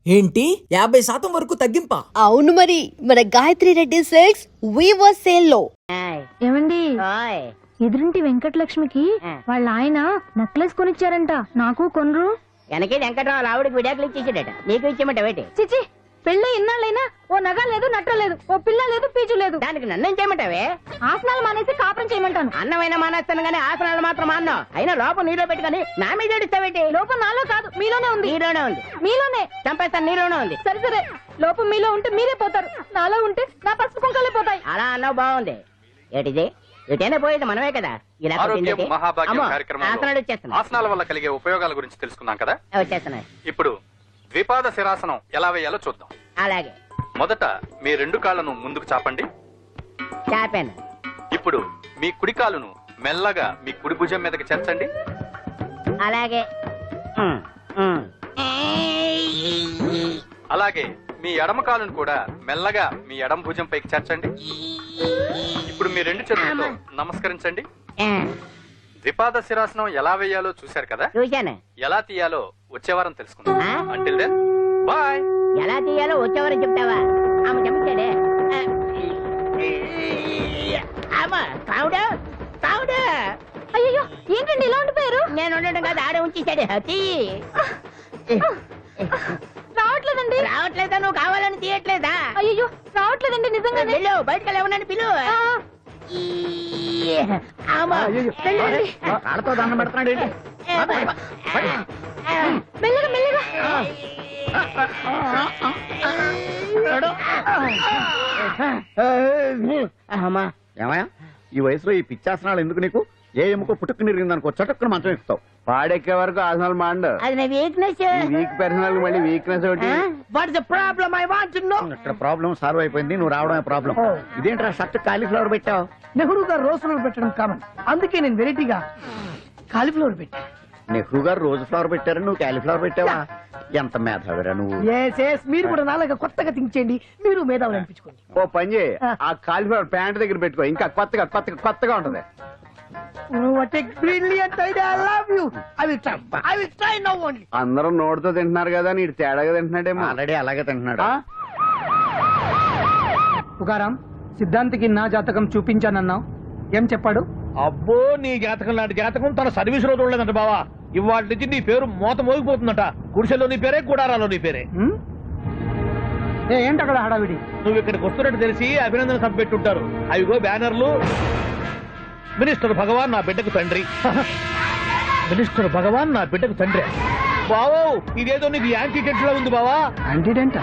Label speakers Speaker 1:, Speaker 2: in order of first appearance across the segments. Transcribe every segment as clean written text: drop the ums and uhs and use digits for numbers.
Speaker 1: ఏంటి 50% వరకు తగ్గింపా?
Speaker 2: అవును మరి మన Gayatri Reddy silks weaver sale లో.
Speaker 3: ఏమండి ఎదురింటి వెంకటలక్ష్మికి వాళ్ళ ఆయన నెక్లెస్ కొనిచ్చారంట, నాకు కొనరు.
Speaker 4: వెనకే వెంకటరావు ఆవిడకి విడాకులు ఇచ్చేసాడట, నీకు ఇచ్చేమంట వేటి?
Speaker 3: చిచి, పెళ్ళి ఇన్నాళ్ళైనా ఓ నగ లేదు, నట్ట లేదు, ఓ పిల్ల లేదు, పీచు లేదు.
Speaker 4: దానికి నన్ను చేయమంటావే?
Speaker 3: ఆసనాలు మానేసి కాపురం చేయమంటాను.
Speaker 4: అన్నమైనా మానేస్తాను గానీ ఆసనాలు మాత్రం మాన్నా. అయినా లోపం నీలో పెట్టుకుని నా మీద ఏడుస్తావేటి?
Speaker 3: లోపం నాలో కాదు, మీలోనే ఉంది.
Speaker 4: నీలోనే ఉంది.
Speaker 3: మీలోనే
Speaker 4: చంపేస్తాను, నీలోనే ఉంది.
Speaker 3: సరే సరే, లోపం మీలో ఉంటే మీరే పోతారు, నాలో ఉంటే నా పసుపు కుంకాలే పోతాయి.
Speaker 4: అలా అన్నావు, బాగుంది. ఏటిది? ఎటైనా పోయేది మనమే కదా. ఇలా
Speaker 5: ఆరోగ్యం మహాభాగ్యం కార్యక్రమంలో
Speaker 4: ఆసనాలు వచ్చేస్తున్నాయి.
Speaker 5: ఆసనాల వల్ల కలిగే ఉపయోగాల గురించి తెలుసుకున్నాం కదా.
Speaker 4: వచ్చేస్తున్నాయి.
Speaker 5: ఇప్పుడు ద్విపాద శిరాసనం ఎలా వేయాలో చూద్దాం.
Speaker 4: అలాగే
Speaker 5: మొదట మీ 2 కాళ్ళను ముందుకు చాపండి.
Speaker 4: చాపాను.
Speaker 5: ఇప్పుడు మీ కుడి కాలును మెల్లగా మీ కుడి భుజం మీదకి చేర్చండి.
Speaker 4: అలాగే
Speaker 5: అలాగే మీ ఎడమ కాలును కూడా మెల్లగా మీ ఎడమ భుజం పైకి చేర్చండి. ఇప్పుడు మీ 2 చేతులతో నమస్కరించండి. ద్విపాద శిరాసనం ఎలా వేయాలో చూశారు కదా.
Speaker 4: చూశాను.
Speaker 5: ఎలా తీయాలో వచ్చే వారం తెలుసుకుందాం. Until then bye.
Speaker 4: ఎలా తీయాలో వచ్చేవారు చెప్తావా? ఆమె చెప్తాడే. కావుడా కావుడా.
Speaker 3: అయ్యో, ఏంటండి ఇలా ఉండిపోయారు?
Speaker 4: నేను ఉండడం కాదు, ఆడే ఉంచేసాడే.
Speaker 3: రావట్లేదండి.
Speaker 4: రావట్లేదా? నువ్వు కావాలని తీయట్లేదా?
Speaker 3: అయ్యో, రావట్లేదండి నిజంగానే.
Speaker 4: వెళ్ళు, బయటకు ఎవరన్నా పిలు.
Speaker 6: ఆడతో దండం పెడుతున్నాడు.
Speaker 3: మెల్లగా మెల్లగా.
Speaker 6: ఏమయ్యా, ఈ వయసులో ఈ పిచ్చాసనాలు ఎందుకు నీకు? ఏ ఎముకో పుట్టుకు నిరిగిందనుకో చటుక్కున మంచం ఎక్కుతావు. పాడెక్కే వరకు ఆసనాలు మాండు.
Speaker 4: అది నా వీక్నెస్.
Speaker 6: వీక్ పర్సనల్ మళ్ళీ వీక్నెస్ ఒకటి.
Speaker 4: What the problem? I want to know.
Speaker 6: ఇక్కడ ప్రాబ్లం సాల్వ్ అయిపోయింది, నువ్వు రావడమే ప్రాబ్లం. ఇదేంట్రా షర్ట్ కాలీఫ్లవర్ పెట్టావు?
Speaker 7: నెహ్రూ గారు రోజ్ ఫ్లవర్ పెట్టడం కామన్, అందుకే నేను వెరైటీగా కాలీఫ్లవర్ పెట్టా.
Speaker 6: నెహ్రూ గారు రోజు ఫ్లవర్ పెట్టారు, నువ్వు కాలీఫ్లవర్ పెట్టావా? ఎంత మేధావిరా నువ్వు.
Speaker 7: మీరు కూడా నాలుగా కొత్తగా థింక్ చేయండి, మీరు మేధావులు అనిపించుకోండి.
Speaker 6: ఓ పని చేయి, ఆ కాలీఫ్లవర్ ప్యాంట్ దగ్గర పెట్టుకో, ఇంకా కొత్తగా ఉంటది.
Speaker 7: What a brilliant idea, I love you. I will try now only.
Speaker 6: అందరూ నోటితో తింటున్నారు కదా, నీడు తేడాగా తింటున్నాడేమో. ఆల్రెడీ అలాగే తింటున్నాడు.
Speaker 7: పుకారాం, సిద్ధాంతికి నా జాతకం చూపించానన్నావు, ఏం చెప్పాడు?
Speaker 8: అబ్బో, నీ జాతకం లాంటి జాతకం తన సర్వీస్ లో చూడలేదంట బావా. ఇవాళ నుంచి నీ పేరు మోత మోగిపోతుందట. గుడిసెలో నీ పేరే, గుడారాలో నీ పేరే.
Speaker 7: ఏంటి అక్కడ హడావిడి?
Speaker 8: నువ్వు ఇక్కడికి వస్తున్నట్టు తెలిసి అభినందన సభ పెట్టుంటారు. అవిగో బ్యానర్లు. మినిస్టర్ భగవాన్ నా బిడ్డకు తండ్రి. మినిస్టర్ భగవాన్ నా బిడ్డకు తండ్రి. బావో, ఇదేదో నీకు యాంటీటెంట్ లో ఉంది బావా.
Speaker 7: యాంటీటెంట్?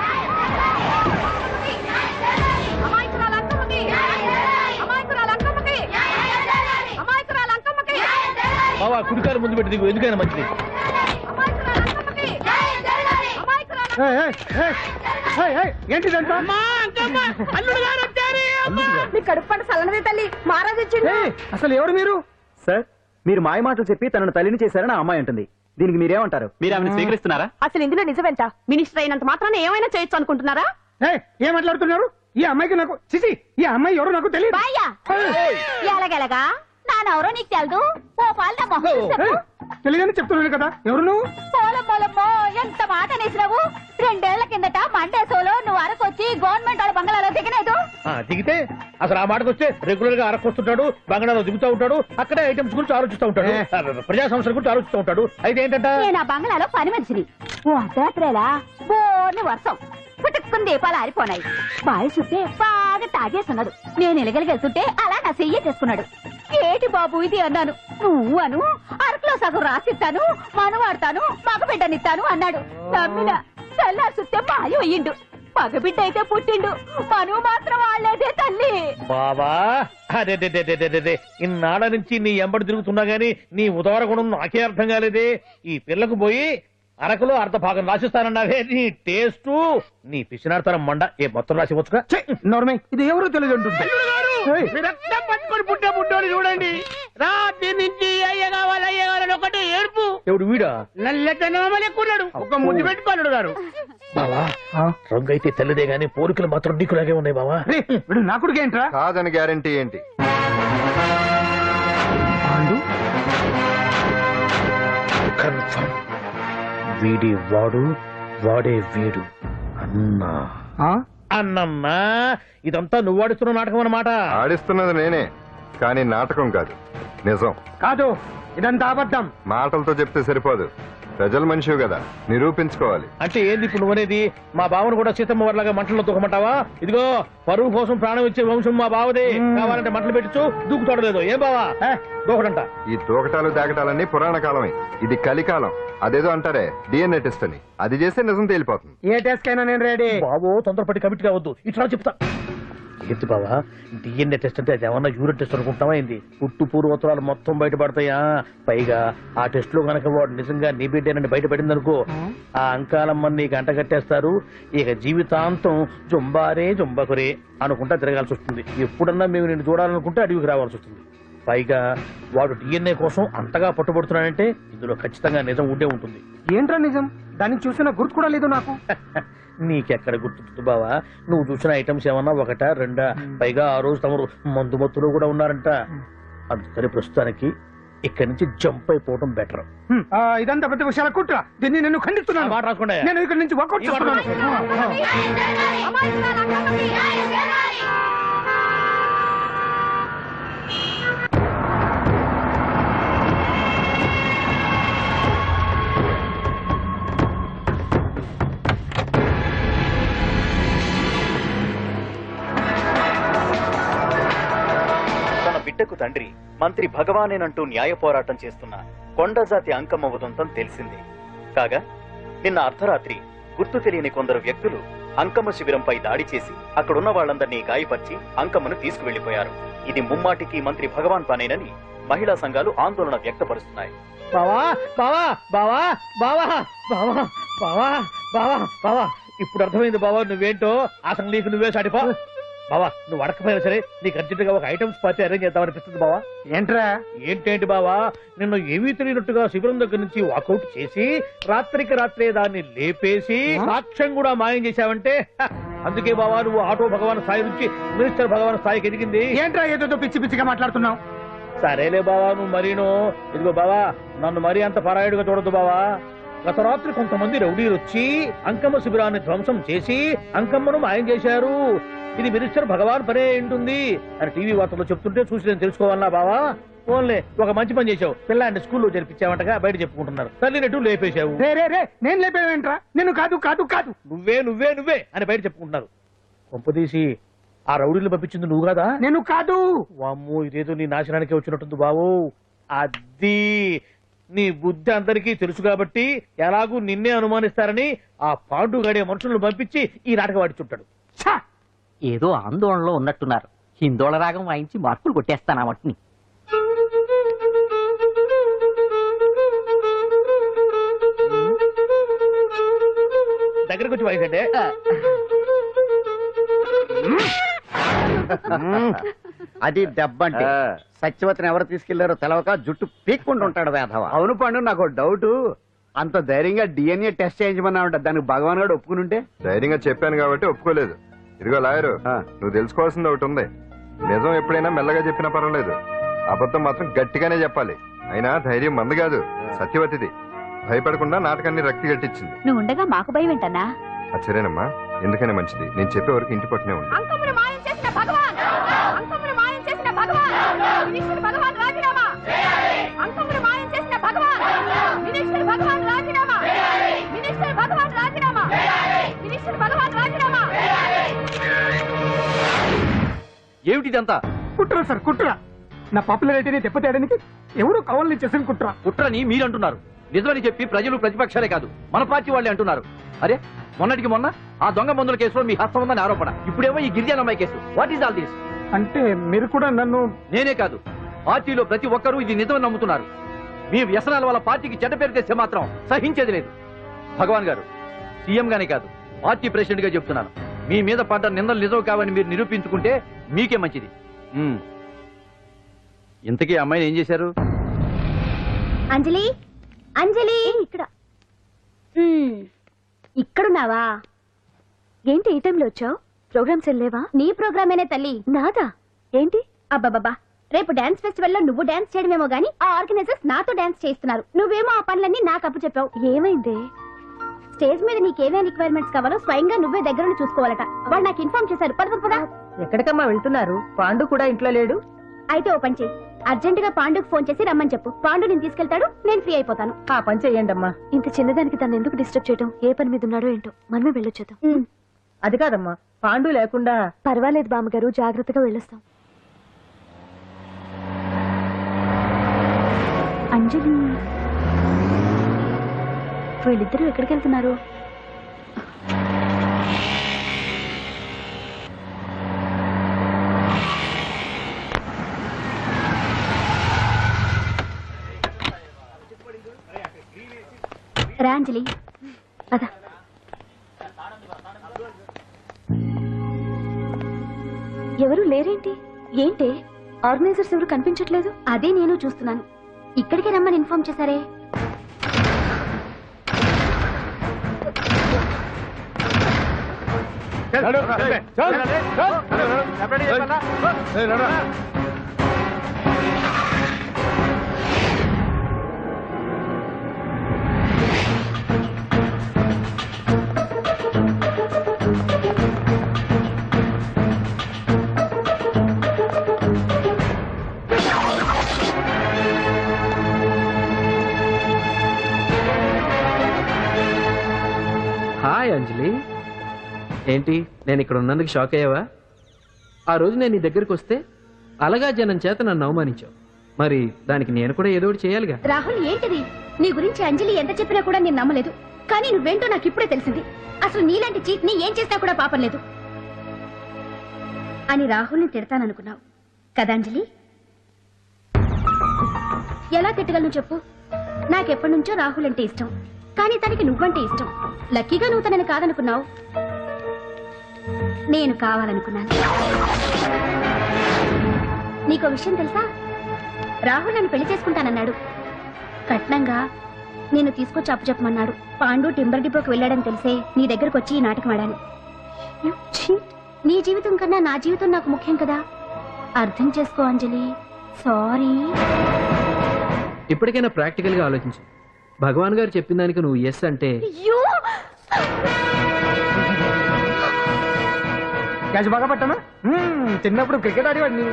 Speaker 8: బావా, కుడికారు ముందు పెట్టి దిగు, ఎందుకైనా మంచిది.
Speaker 7: ఏంటిదంట?
Speaker 3: నీ కడుపు పంట సల్లనదే తల్లి, మహారాజు వచ్చిండు.
Speaker 7: అసలు ఎవరు మీరు?
Speaker 9: సార్, మీరు మాయ మాటలు చెప్పి తనను తల్లిని చేశారని ఆ అమ్మాయి అంటుంది. దీనికి మీరేమంటారు? మీరు ఆమెను స్వీకరిస్తున్నారా?
Speaker 3: అసలు ఇందులో నిజమేంట? మినిస్టర్ అయినంత మాత్రాన ఏమైనా చేయొచ్చు అనుకుంటున్నారా?
Speaker 7: ఏం మాట్లాడుతున్నారు? ఈ అమ్మాయికి నాకు చిసి, ఈ అమ్మాయి ఎవరు నాకు తెలియదు.
Speaker 3: ఎలాగెలగా నానెవరో నీకు తెలదు. ఓ పాలన మొహం చెప్పు.
Speaker 7: తెలియదని చెప్తున్నాను కదా, ఎవరు నువ్వు?
Speaker 3: పోలమ్మో, ఎంత మాట అనేసినావు. 2 ఏళ్ల కిందట మండే సోలో నువ్వు అరకొచ్చి గవర్నమెంట్ వాళ్ళ బంగాళాలో దిగలేదు.
Speaker 8: దిగితే అసలు ఆ మాటకు వస్తే రెగ్యులర్ గా అరకొస్తుంటాడు, బంగాళాలో దిగుతూ ఉంటాడు, అక్కడే ఐటమ్స్ గురించి ఆలోచిస్తూ ఉంటాడు, ప్రజా సమస్యల గురించి ఆలోచిస్తూ ఉంటాడు. అయితే ఏంటంట,
Speaker 3: నేను ఆ బంగాళాలో పని మనిషిని. ఓ అర్ధరాత్రేలా బోర్ని వర్షం పుట్టుకుని దీపాలు ఆరిపోనాయి. బాయ్ చుట్టే బాగా తాగేస్తున్నాడు. నేను ఎలగలిగెళ్తుంటే అలా నా చెయ్యి చేసుకున్నాడు. ఏటి బాబు ఇది అన్నాను. నువ్వు అను, అరకులో సగం రాసిస్తాను, మనవాడతాను, మగబిడ్డనిస్తాను అన్నాడు. నమ్మిన తెల్లారి చుట్టే మాయ అయ్యిండు. మగబిడ్డ అయితే పుట్టిండు, మనువు మాత్రం వాళ్ళేదే తల్లి.
Speaker 8: బాబా అదే ఇన్నాళ్ళ నుంచి నీ ఎంబడి తిరుగుతున్నా గానీ నీ ఉదార గుణం నాకే అర్థం కాలేదే. ఈ పిల్లకు పోయి అరకులో అర్ధ భాగం రాసిస్తానన్నావే, నీ టేస్టు నీ పిచ్చినాడతనం మండ. ఏ మొత్తం రాసి వచ్చుగా.
Speaker 7: నోర్మే, ఇది ఎవరు తెలియదు అంటుంది.
Speaker 4: పట్టుకొని పుట్టే పుట్టోని చూడండి. రాత్రి నుంచి అయ్య కావాలని ఒకటి ఏడుపు.
Speaker 8: ఎవడు వీడా?
Speaker 4: నల్లెట్టనమని ఎక్కున్నాడు. ఒక ముద్దు పెట్టుకోలేడు గారు.
Speaker 8: బావా, రంగు అయితే తెల్లదే గానీ పోలికలు మాత్రం నీకులాగే ఉన్నాయి బావా.
Speaker 7: వీడు నా కొడుకు ఏంట్రా?
Speaker 5: కాదని గ్యారంటీ ఏంటి?
Speaker 8: కన్ఫర్మ్ వీడి వాడు వాడే వీడు అన్నా అన్నమ్మా ఇదంతా నువ్వు ఆడుతున్న నాటకం అన్నమాట.
Speaker 10: ఆడిస్తున్నది నేనే, కానీ నాటకం కాదు, నిజం.
Speaker 7: కాదు, ఇదంతా అబద్ధం.
Speaker 10: మాటలతో చెప్తే సరిపోదు, ప్రజల మనిషివి కదా, నిరూపించుకోవాలి.
Speaker 8: అంటే ఏంది ఇప్పుడు నువ్వనేది? మా బావను కూడా సీతమ్మ వారిలాగా మంటల్లో తూకమంటావా? ఇదిగో పరువు కోసం ప్రాణం ఇచ్చే వంశం మా బావదే. కావాలంటే మంటలు పెట్టచ్చు, దూకుతాడలేదు. ఏం బావా దూకడంట?
Speaker 10: ఈ తూకటాలు దాకటాలన్నీ పురాణ కాలమే, ఇది కలికాలం. అదేదో అంటారే డిఎన్ఏ టెస్ట్ అని, అది చేస్తే నిజం తేలిపోతుంది.
Speaker 7: ఏ టెస్ట్ కైనా నేను రెడీ.
Speaker 8: బాబో తొందరపడి కమిట్ కావద్దు, ఇట్లా చెప్తా. ఏంటి బావా డిఎన్ఏ టెస్ట్ అంటే అది ఏమన్నా యూరిన్ టెస్ట్ అనుకుంటావా ఏంది? పుట్టు పూర్వోత్తరాలు మొత్తం బయటపడతాయా? పైగా ఆ టెస్ట్ లో కనుక వాడు నిజంగా నీ బిడ్డేనని బయటపడింది అనుకో, ఆ అంకాలమ్మని నీకు అంట కట్టేస్తారు. ఇక జీవితాంతం జుంబారే జుంబకురే అనుకుంటా తిరగాల్సి వస్తుంది. ఎప్పుడన్నా మేము నేను చూడాలనుకుంటే అడవికి రావాల్సి వస్తుంది. పైగా వాడు డిఎన్ఏ కోసం అంతగా పట్టుబడుతున్నాడంటే ఇందులో ఖచ్చితంగా నిజం ఉండే ఉంటుంది.
Speaker 7: ఏంట్రా నిజం? దాన్ని చూసిన గుర్తు కూడా లేదు నాకు.
Speaker 8: నీకెక్కడ గుర్తుంది బావా? నువ్వు చూసిన ఐటమ్స్ ఏమన్నా ఒకటా రెండా? పైగా ఆ రోజు తమరు మందు మత్తులో కూడా ఉన్నారంట. అందుకని ప్రస్తుతానికి ఇక్కడి నుంచి జంప్ అయిపోవడం బెటర్.
Speaker 7: ఇదంతా పెద్ద విషయాల కుట్ర. దీన్ని నేను ఖండిస్తున్నాను.
Speaker 8: మాట రాసుకోండి.
Speaker 7: నేను ఇక్కడ నుంచి వర్కౌట్ చేస్తున్నాను.
Speaker 9: బిడ్డకు తండ్రి మంత్రి భగవానేనంటూ న్యాయ పోరాటం చేస్తున్న కొండజాతి అంకమ్మ ఉదంతం తెలిసింది. కాగా నిన్న అర్ధరాత్రి గుర్తు తెలియని కొందరు వ్యక్తులు అంకమ్మ శిబిరంపై దాడి చేసి అక్కడున్న వాళ్లందరినీ గాయపరిచి అంకమ్మను తీసుకువెళ్లిపోయారు. ఇది ముమ్మాటికి మంత్రి భగవాన్ పనేనని మహిళా సంఘాలు ఆందోళన వ్యక్తపరుస్తున్నాయి.
Speaker 8: బావా బావా బావా బావా బావా బావా బావా బావా ఇప్పుడు అర్థమైంది బావా నువ్వేంటో. అసలు నీకు నువ్వే సాటిపా. బావా నువ్వు అడకపోయినా సరే నీకు అర్జెంట్ గా ఒక ఐటమ్స్ పార్టీ అరేంజ్ చేద్దామనిపిస్తుంది బావా.
Speaker 7: ఏంట్రా?
Speaker 8: ఏంటేంటి బావా, నిన్ను ఏమీ తెలియనట్టుగా శిబిరం దగ్గర నుంచి వాకౌట్ చేసి రాత్రికి రాత్రే దాన్ని లేపేసి సాక్ష్యం కూడా మాయం చేశావంటే అందుకే బావా నువ్వు ఆటో భగవాన్ స్థాయి నుంచి మినిస్టర్ భగవాన్ స్థాయికి ఎదిగింది.
Speaker 7: ఏంట్రా ఏదో పిచ్చి పిచ్చిగా మాట్లాడుతున్నావు?
Speaker 8: సరేలే బావా నువ్వు మరీను. ఇదిగో బావా నన్ను మరీ అంత పరాయుడుగా చూడద్దు బావా. గత రాత్రి కొంతమంది రౌడీలు వచ్చి అంకమ్మ శిబిరాన్ని ధ్వంసం చేసి అంకమ్మను మాయం చేశారు. ఇది మినిస్టర్ భగవాన్ పనే ఉంటుంది అని టీవీ వార్తల్లో చెప్తుంటే చూసి నేను తెలుసుకోవాలన్నా బావా. ఓన్లే ఒక మంచి పని చేశావు, పిల్లాన్ని స్కూల్లో జరిపించావంటగా బయట చెప్పుకుంటున్నారు. తల్లినట్టు లేపేశావు.
Speaker 7: నేను లేపేవేంట్రా? నేను కాదు కాదు కాదు
Speaker 8: నువ్వే నువ్వే నువ్వే అని బయట చెప్పుకుంటున్నారు. కొంపదీసి ఆ రౌడీలు పంపించింది నువ్వు కాదా?
Speaker 7: నేను కాదు.
Speaker 8: వామ్మో ఇదేదో నీ నాశనానికి వచ్చినట్టుంది బావు. అది నీ బుద్ధి అందరికీ తెలుసు కాబట్టి ఎలాగూ నిన్నే అనుమానిస్తారని ఆ పాండు గడే మనుషులను పంపించి ఈ నాటకం ఆడిచుంటాడు.
Speaker 1: ఏదో ఆందోళనలో ఉన్నట్టున్నారు. హిందోళ రాగం వాయించి మార్కులు కొట్టేస్తాను ఆ మట్టిని.
Speaker 8: దగ్గరకు వచ్చి వాయించండి.
Speaker 6: అది దెబ్బంటే. సత్యవతిని ఎవరు తీసుకెళ్లారో తెలవక జుట్టు పీక్కుంటుంటాడు వేధవ. అవును పండు, నాకు డౌట్. అంత ధైర్యంగా డిఎన్ఏ టెస్ట్ చేయించమన్నా ఉంటా, దానికి భగవాన్ గారు ఒప్పుకుని ఉంటే.
Speaker 10: ధైర్యంగా చెప్పాను కాబట్టి ఒప్పుకోలేదు. ఇదిగో లాయరు, నువ్వు తెలుసుకోవాల్సింది ఒకటి ఉంది. నిజం ఎప్పుడైనా మెల్లగా చెప్పినా పర్వాలేదు, అబద్ధం మాత్రం గట్టిగానే చెప్పాలి. అయినా ధైర్యం మంది కాదు, సత్యవతిది. భయపడకుండా నాటకాన్ని రక్తి గట్టించింది.
Speaker 3: నువ్వు ఉండగా మాకు భయం ఏంటన్నా?
Speaker 10: సరేనమ్మా, ఎందుకైనా మంచిది. నేను చెప్పే వరకు ఇంటి పట్టునే ఉంది.
Speaker 3: అంకమ్మను మాయం చేసిన భగవాన్, అంకమ్మను మాయం చేసిన భగవాన్, మినిస్టర్ భగవాన్ రాజీనామా. అంకమ్మను మాయం చేసిన భగవాన్, మినిస్టర్ భగవాన్ రాజీనామా. మినిస్టర్ భగవాన్ రాజీనామా. మినిస్టర్ భగవాన్ రాజీనామా.
Speaker 9: ఏమిటిదంతా?
Speaker 7: కుట్ర సార్, కుట్ర. నా పాపులారిటీని దెబ్బతేయడానికి ఎవరు కావాలని చేసిన కుట్ర.
Speaker 9: కుట్రని మీరంటున్నారు, నిజమని చెప్పి ప్రజలు ప్రతిపక్షాలే కాదు మన పార్టీ వాళ్ళే అంటున్నారు. అరే మొన్నటికి మొన్న ఆ దొంగ మందుల కేసులో మీ హస్తం ఉందని ఆరోపణ, ఇప్పుడేమో ఈ గిరిజన అమ్మాయి case. What is all this?
Speaker 7: అంటే మీరు కూడా నన్ను...
Speaker 9: నేనే కాదు, పార్టీలో ప్రతి ఒక్కరూ ఇది నిజమని నమ్ముతున్నారు. మీ వ్యసనాల వల్ల పార్టీకి చెడ్డ పేరు తెస్తే మాత్రం సహించేది లేదు. భగవాన్ గారు, సీఎం గానే కాదు పార్టీ ప్రెసిడెంట్ గా చెప్తున్నాను, మీ మీద పడ్డ నిందలు నిజం కావని మీరు నిరూపించుకుంటే మీకే మంచిది. ఇంతకీ అమ్మాయిని ఏం చేశారు?
Speaker 3: అంజలి, అంజలి ఇక్కడ. ఇక్కడున్నావా? ఏంటి ఈ టైంలో వచ్చావు? ప్రోగ్రామ్స్ వెళ్ళేవా? నీ ప్రోగ్రామేనే తల్లి. నాదా? ఏంటి? అబ్బాబాబా, రేపు డాన్స్ ఫెస్టివల్ లో నువ్వు డాన్స్ చేయడమేమో గానీ ఆ ఆర్గనైజర్స్ నాతో డాన్స్ చేస్తున్నారు. నువ్వేమో ఆ పనులన్నీ నాకు అప్పు చెప్పావు. ఏమైంది? స్టేజ్ మీద నీకేమేం రిక్వైర్మెంట్స్ కావాలో స్వయంగా నువ్వే దగ్గర చూసుకోవాలట. వాళ్ళు నాకు ఇన్ఫార్మ్ చేశారు. పద.
Speaker 1: ఎక్కడికమ్మా వెళ్తున్నారు? పాండు కూడా ఇంట్లో లేడు.
Speaker 3: అయితే ఓ పని చెయ్యి, అర్జెంట్ గా పాండుకు ఫోన్ చేసి రమ్మని చెప్పు. పాండు నేను తీసుకెళ్తాడు, నేను ఫ్రీ అయిపోతాను.
Speaker 1: ఆ పని చెయ్యండి అమ్మా.
Speaker 2: ఇంత చిన్నదానికి తను ఎందుకు డిస్టర్బ్ చేయడం? ఏ పని మీద ఉన్నాడో ఏంటో, మనమే వెళ్ళొచ్చేద్దాం.
Speaker 1: అది కాదమ్మా, పాండు లేకుండా.
Speaker 2: పర్వాలేదు బామ్మగారు, జాగ్రత్తగా వెళ్ళొస్తాం. అంజలి, వీళ్ళిద్దరూ ఎక్కడికి వెళ్తున్నారు?
Speaker 3: రా అంజలి,
Speaker 2: పద. ఎవరు లేరేంటి? ఏంటి ఆర్గనైజర్స్ ఎవరు కనిపించట్లేదు?
Speaker 3: అదే నేను చూస్తున్నాను. ఇక్కడికి రమ్మని ఇన్ఫార్మ్ చేశారే.
Speaker 11: హాయ్ అంజలి, ఏంటి నేను ఇక్కడ ఉన్నందుకు షాక్ అయ్యావా? ఆ రోజు నేను నీ దగ్గరికి వస్తే అలగా జనం చేత నన్ను అవమానించావు. మరి దానికి నేను కూడా ఏదో ఒకటి చేయాలిగా.
Speaker 3: రాహుల్, ఏంటిది? నీ గురించి అంజలి ఎంత చెప్పినా కూడా నేను నమ్మలేదు. కానీ నువ్వేంటో నాకు ఇప్పుడే తెలిసింది. అసలు నీలాంటి చీట్ ని ఏం చేసినా కూడా పాపం లేదు అని రాహుల్ని తిడతాననుకున్నావు కదా అంజలి? ఎలా తిట్టగలను చెప్పు? నాకెప్పటి నుంచో రాహుల్ అంటే ఇష్టం, కానీ తనకి నువ్వంటే ఇష్టం. లక్కీగా నువ్వు తనని కాదనుకున్నావు, నేను కావాలనుకున్నాను. నీకో విషయం తెలుసా? రాహుల్ నన్ను పెళ్లి చేసుకుంటానన్నాడు. కట్నంగా నేను తీసుకొచ్చి అప్పచెప్పమన్నాడు. పాండు టింబర్ డిపోకి వెళ్ళాడని తెలిసే నీ దగ్గరకు వచ్చి ఈ నాటకం ఆడాను. నీ జీవితం కన్నా నా జీవితం నాకు ముఖ్యం కదా, అర్థం చేసుకో అంజలి. సారీ.
Speaker 11: ఇప్పటికైనా ప్రాక్టికల్ గా ఆలోచించు. భగవాన్ గారు చెప్పిన దానికి నువ్వు ఎస్ అంటే.
Speaker 7: క్యాచ్ బాగా పట్టానా? చిన్నప్పుడు క్రికెట్ ఆడేవాడిని.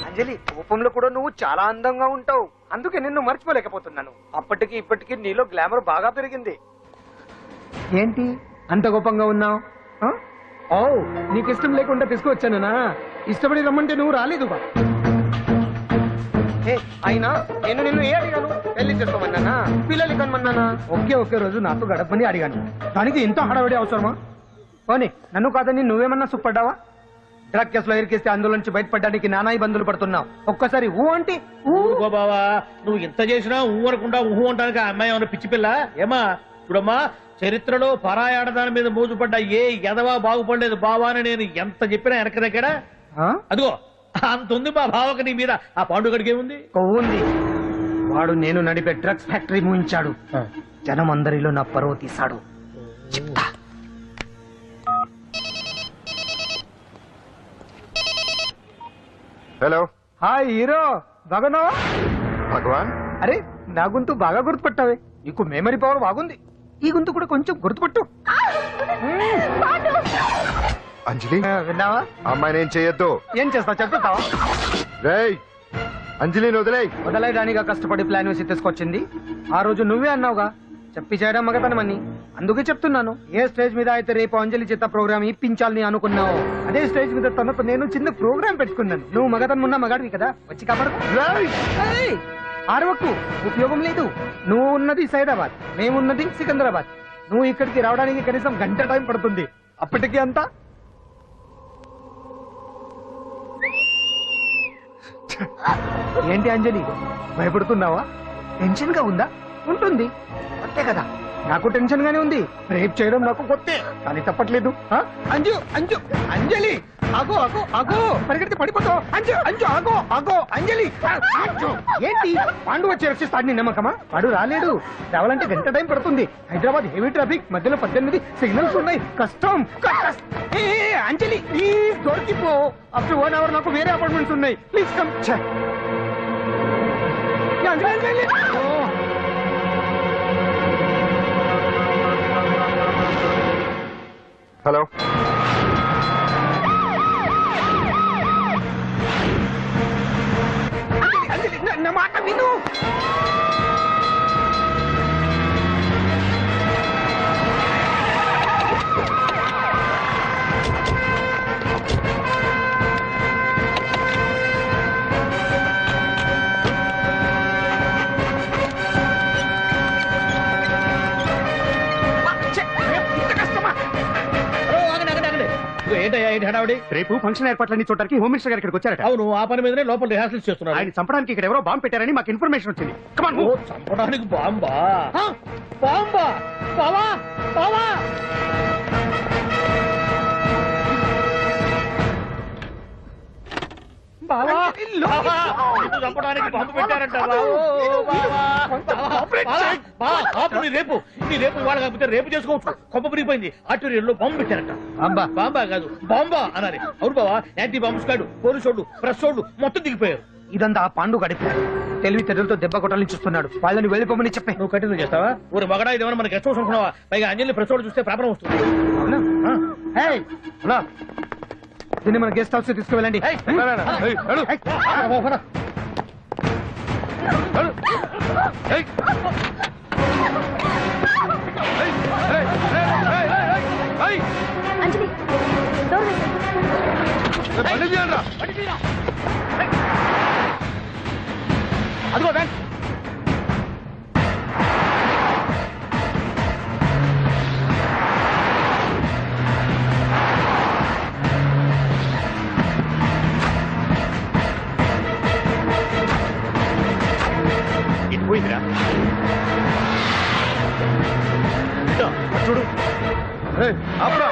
Speaker 7: అంజలి, కోపంలో కూడా నువ్వు చాలా అందంగా ఉంటావు. అందుకే నిన్ను మర్చిపోలేకపోతున్నాను. అప్పటికి ఇప్పటికి నీలో గ్లామర్ బాగా పెరిగింది. ఏంటి అంత కోపంగా ఉన్నావు? ఓ, నీకు ఇష్టం లేకుండా తీసుకువచ్చానా? ఇష్టపడి రమ్మంటే నువ్వు రాలేదు. అయినా నేను నిన్ను ఏ అడిగాను? పెళ్లి చేసుకోమన్నానా, పిల్లలు కనమన్నానా? ఒకే రోజు నాతో గడపని అడిగాను. దానికి ఎంతో హడావిడి అవసరమా? పోనీ నన్ను కాదని నువ్వేమన్నా సుప్పడ్డావా? డ్రగ్ కేసులో ఇరికిస్తే అందులో నుంచి బయటపడడానికి నానా ఇబ్బందులు పడుతున్నావు. ఒక్కసారి ఊ అంటే
Speaker 8: ఊరుకో బావా, నువ్వు ఇంత చేసినా ఊ అనకుండా ఊహు అంటానికి ఆ అమ్మాయి ఏమన్నా పిచ్చి పిల్ల ఏమా? చూడమ్మా, చరిత్రలో పరాయి ఆడదాని మీద మోజుపడ్డ ఏ ఎదవా బాగుపడలేదు బావా అని నేను ఎంత చెప్పినా వెనక దగ్గర. అదిగో అంత ఉంది మా బావకు నీ మీద. ఆ పాండుగడికి ఏముంది?
Speaker 7: కొవ్వుంది. వాడు నేను నడిపే డ్రగ్స్ ఫ్యాక్టరీ మూయించాడు. జనం అందరిలో నా పరువు తీశాడు. చెప్తా.
Speaker 10: హలో,
Speaker 7: హాయ్ హీరో, బాగున్నావా?
Speaker 10: భగవాన్.
Speaker 7: అరే, నా గొంతు బాగా గుర్తుపట్టావే. నీకు మెమరీ పవర్ బాగుంది. ఈ గొంతు కూడా కొంచెం గుర్తుపట్టు.
Speaker 10: అంజలి,
Speaker 7: విన్నావా?
Speaker 10: అమ్మాయి నేను చేయొద్దు.
Speaker 7: ఏం చేస్తా చెప్తావా?
Speaker 10: రేయ్, అంజలిని వదిలేయ్.
Speaker 7: వదలైదానిగా కష్టపడి ప్లాన్ వేసి తీసుకొచ్చింది. ఆ రోజు నువ్వే అన్నావుగా, చెప్పి చేయడం మగతనమని. అందుకే చెప్తున్నాను. ఏ స్టేజ్ మీద అయితే రేపు అంజలి చేత ప్రోగ్రామ్ ఇప్పించాలని అనుకున్నావు, అదే స్టేజ్ మీద తనకు నేను చిన్న ప్రోగ్రామ్ పెట్టుకున్నాను. నువ్వు మగతనం ఉన్న మగాడివి కదా, వచ్చి కాపాడు. ఆరవకు, ఉపయోగం లేదు. నువ్వు ఉన్నది సైదాబాద్, మేమున్నది సికింద్రాబాద్. నువ్వు ఇక్కడికి రావడానికి కనీసం గంట టైం పడుతుంది. అప్పటికి అంతా ఏంటి అంజలి, భయపడుతున్నావా? టెన్షన్ గా ఉందా? ఉంటుంది, అంతే కదా. నాకు టెన్షన్ గానే ఉంది. రేప్ చేయడం నాకు కొత్తే, కానీ తప్పట్లేదు. అంజు అంజు అంజలి, ఆగో ఆగో ఆగో, పరిగెడితే పడిపోతావు. అంజు అంజు ఆగో ఆగో అంజలి. అంజు, ఏంటి పాండు వచ్చి రక్షిస్తాడు నీ నమ్మకమా? వాడు రాలేడు. రావాలంటే గంట టైం పడుతుంది. హైదరాబాద్ హెవీ ట్రాఫిక్, మధ్యలో 18 సిగ్నల్స్ ఉన్నాయి. కష్టం. అంజలి ప్లీజ్ దొరికిపో. ఆఫ్టర్ 1 hour నాకు వేరే అపార్ట్మెంట్స్ ఉన్నాయి. Please come.
Speaker 10: హలో
Speaker 7: అంజలి నా మాట విను.
Speaker 8: ఏంటయ్యా ఏంటి హడావుడి?
Speaker 6: రేపు ఫంక్షన్ ఏర్పాట్లన్నీ చూడడానికి హోమ్ మినిస్టర్ గారు ఇక్కడికి వచ్చారట.
Speaker 8: అవును, ఆ పని మీదనే లోపల రిహార్సల్స్ చేస్తున్నారు.
Speaker 6: ఆయన చంపడానికి ఇక్కడ ఎవరో బాంబు పెట్టారని మాకు ఇన్ఫర్మేషన్ వచ్చింది. Come on,
Speaker 8: oh,
Speaker 6: move.
Speaker 8: చంపడానికి బాంబా? బాంబా? బావా బావా బావా బావా, నిన్ను చంపడానికి బాంబు పెట్టారంట. రేపు ఇవాళ కాకపోతే రేపు చేసుకోవచ్చు. కొమ్మ పిరిగిపోయింది. ఆర్టీరియల్లో బాంబు పెట్టారంట. బాంబా కాదు బాంబా అనాలి. అవును బావా, యాంటీ బాంబు స్క్వాడ్, పోలీసు వాళ్ళు, ప్రెస్ వాళ్ళు మొత్తం దిగిపోయారు.
Speaker 7: ఇదంతా ఆ పాండు గడిపి తెలివితేటలతో దెబ్బ కొట్టాలని చూస్తున్నాడు. వాళ్ళని వెళ్ళిపోమని చెప్పే.
Speaker 8: నువ్వు కంటిన్యూ చేస్తావా? ఊరి మగడా ఇదేమన్నా మనకి గెస్ట్ హౌస్ అనుకున్నావా? పైగా అంజలి ప్రెస్ వాళ్ళు చూస్తే ప్రాబ్లం వస్తుంది.
Speaker 7: అవునా? ఏయ్, హలో. దీన్ని మన గెస్ట్ హౌస్ తీసుకువెళ్ళండి.
Speaker 3: అంజలి డోర్ వేసేయ్.
Speaker 7: అదిగో బ్యాంక్.
Speaker 6: ఇది పోయిందిరా. ఇదో, చూడు. ఆపురా.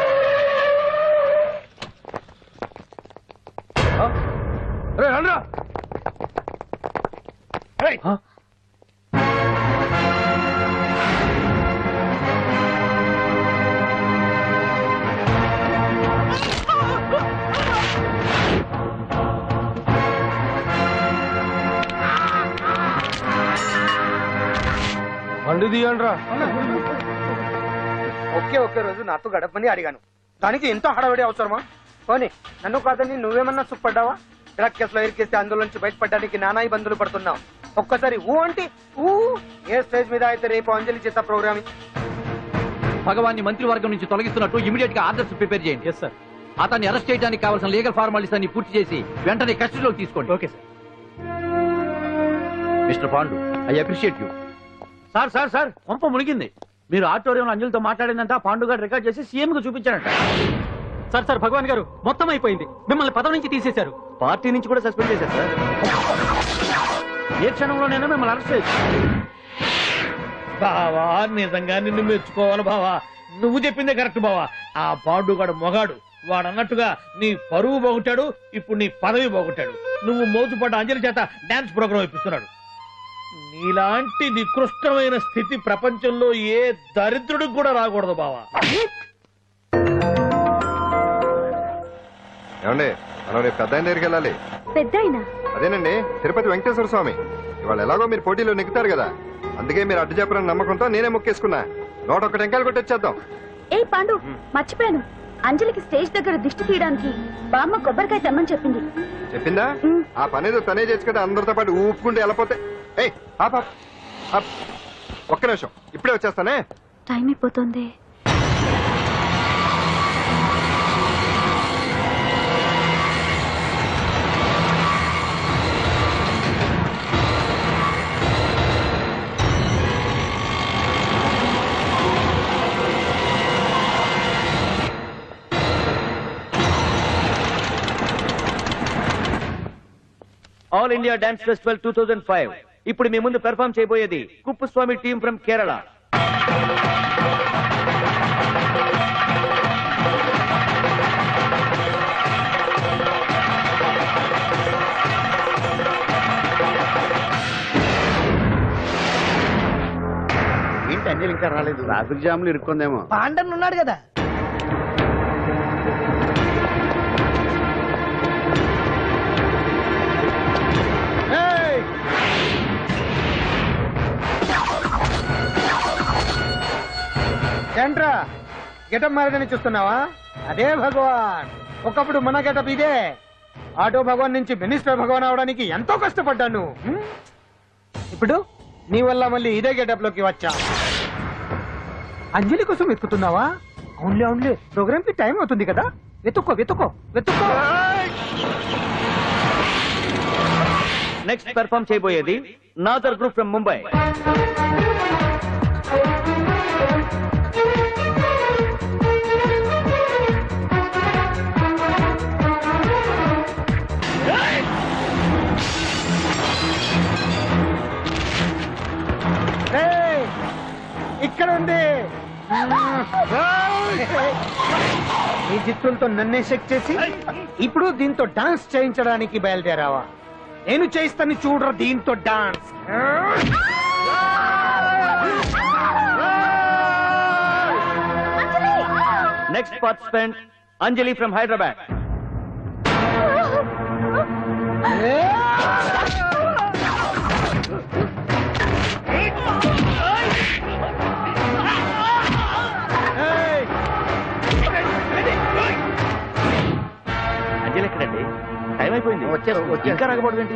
Speaker 6: రండ్రా.
Speaker 7: బండి తీయండిరా. ఒకే రోజు నాతో గడపని అడిగాను. దానికి ఎంతో హడావిడి అవసరమా? పోనీ నన్ను కాదని నువ్వేమన్నా సుప్పడ్డావా? డ్రగ్ కేసులో ఇరికిస్తే అందులో నుంచి బయటపడడానికి నానా ఇబ్బందులు పడుతున్నావు. ఒక్కసారి ఊ అంటే ఊ. ఏ స్టేజ్ మీద అయితే రేపు అంజలి చేత ప్రోగ్రామింగ్.
Speaker 1: భగవాన్ని మంత్రివర్గం నుంచి తొలగిస్తున్నట్టు ఇమీడియట్ గా ఆర్డర్స్ ప్రిపేర్ చేయండి.
Speaker 8: Yes sir.
Speaker 1: అతన్ని అరెస్ట్ చేయడానికి కావాల్సిన లీగల్ ఫార్మాలిటీస్ అన్ని పూర్తి చేసి వెంటనే కస్టడీలోకి తీసుకోండి.
Speaker 8: Okay sir.
Speaker 1: Mister Pandu, I appreciate you. Sir sir sir, కొంప మునిగింది. మీరు ఆడిటోరియంలో అంజలితో మాట్లాడిందంట పాండు గారు రికార్డ్ చేసి సీఎం కు చూపించారంట. సార్ సార్, భగవాన్ గారు మొత్తం అయిపోయింది. మిమ్మల్ని పదవి నుంచి తీసేశారు.
Speaker 9: పార్టీ నుంచి కూడా సస్పెండ్ చేశారు సార్.
Speaker 1: ఏ క్షణంలోనైనా మిమ్మల్ని అరెస్ట్ చేయొచ్చు.
Speaker 8: బావా, నిజంగా నిన్ను మెచ్చుకోవాలి బావా. నువ్వు చెప్పిందే కరెక్ట్ బావా. ఆ పాండుగాడు మొగాడు. వాడు అన్నట్టుగా నీ పరువు పోగొట్టాడు, ఇప్పుడు నీ పదవి పోగొట్టాడు. నువ్వు మోజుపడ్డ అంజలి చేత డాన్స్ ప్రోగ్రామ్ ఇప్పిస్తున్నాడు. నీలాంటి నికృష్టమైన స్థితి ప్రపంచంలో ఏ దరిద్రుడికి కూడా రాకూడదు బావా.
Speaker 10: ఏమండి, మనం రేపు పెద్ద ఆయన దగ్గరికి వెళ్ళాలి.
Speaker 3: పెద్దాయనా?
Speaker 10: అదేనండి, తిరుపతి వెంకటేశ్వర స్వామి. ఇవాళ ఎలాగో మీరు పోటీలో నెక్కుతారు కదా, అందుకే మీరు అడ్డు చెప్పరని నమ్మకంతో నేనే మొక్కేసుకున్నా. 101 టెంకాయలు కొట్టొచ్చేద్దాం.
Speaker 3: ఏ పాండు, మర్చిపోయాను. అంజలికి స్టేజ్ దగ్గర దిష్టి తీయడానికి బామ్మ కొబ్బరికాయ తెమ్మని చెప్పింది.
Speaker 10: చెప్పిందా? ఆ పనేదో తనే చేసి కదా అందరితో పాటు ఊపుకుంటే వెళ్ళిపోతే. ఏయ్, ఒక్క నిమిషం, ఇప్పుడే వచ్చేస్తానే.
Speaker 3: టైం అయిపోతుంది.
Speaker 9: All India dance festival 2005. ఇప్పుడు మీ ముందు పెర్ఫార్మ్ చేయబోయేది కుప్పుస్వామి టీం ఫ్రమ్ కేరళ.
Speaker 6: ఏంటి అంజలి ఇంకా రాలేదు? ట్రాఫిక్ జామ్ లో ఇరుక్కుందేమో.
Speaker 7: పాండన్ ఉన్నాడు కదా. ఏంట్రా గెటప్ మారదని చూస్తున్నావా? అదే భగవాన్. ఒకప్పుడు మన గెటప్ ఇదే. ఆటో భగవాన్ నుంచి మినిస్టర్ భగవాన్ అవడానికి ఎంతో కష్టపడ్డాను. ఇప్పుడు నీ వల్ల మళ్ళీ ఇదే గెటప్ లోకి వచ్చా. అంజలి కోసం వెతుకుతున్నావా? అవునులే అవునులే, ప్రోగ్రామ్ కి టైం అవుతుంది కదా. వెతుక్కో వెతుక్కో వెతుక్కో.
Speaker 1: నెక్స్ట్ పెర్ఫామ్ చేయబోయేది నాదర్ గ్రూప్ ఫ్రమ్ ముంబై.
Speaker 7: ఏయ్, ఇక్కడ ఉంది. ఈ చిత్తులతో నన్నే చెక్ చేసి ఇప్పుడు దీంతో డాన్స్ చేయించడానికి బయలుదేరావా? నేను చేయిస్తాను చూడరా దీంతో dance.
Speaker 1: Next participant Anjali from Hyderabad. Anjali ఎక్కడండి? టైం అయిపోయింది. ఇంకా రాకపోవడం ఏంటి?